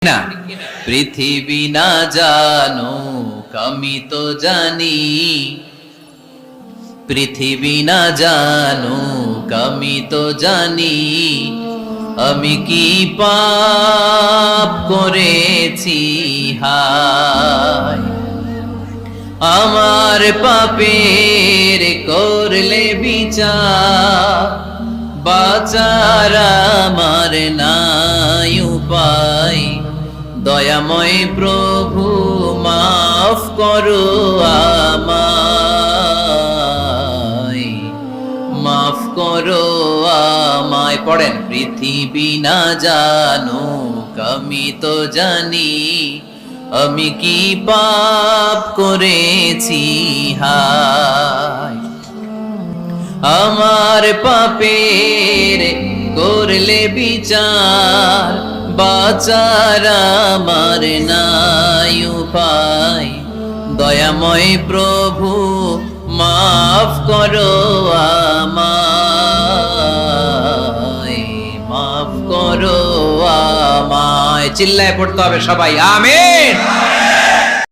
না পৃথিবী না জানুক আমি তো জানি, পৃথিবী না জানুক আমি তো জানি, আমি কি পাপ করেছি হায়। আমার পাপের করলে বিচার, বাঁচার আমার নাই উপায়। দয়াময় প্রভু মাফ করো আমায়, মাফ করো আমায়। পড়েন, পৃথিবী না জানুক আমি তো জানি, আমি কি পাপ করেছি হায়। আমার পাপের করলে বিচার, বাঁচার আমার নাই উপায়। দয়াময় প্রভু মাফ করো আমায়, মাফ করো আমায়। চিল্লায় পড়তে হবে সবাই, আমিন।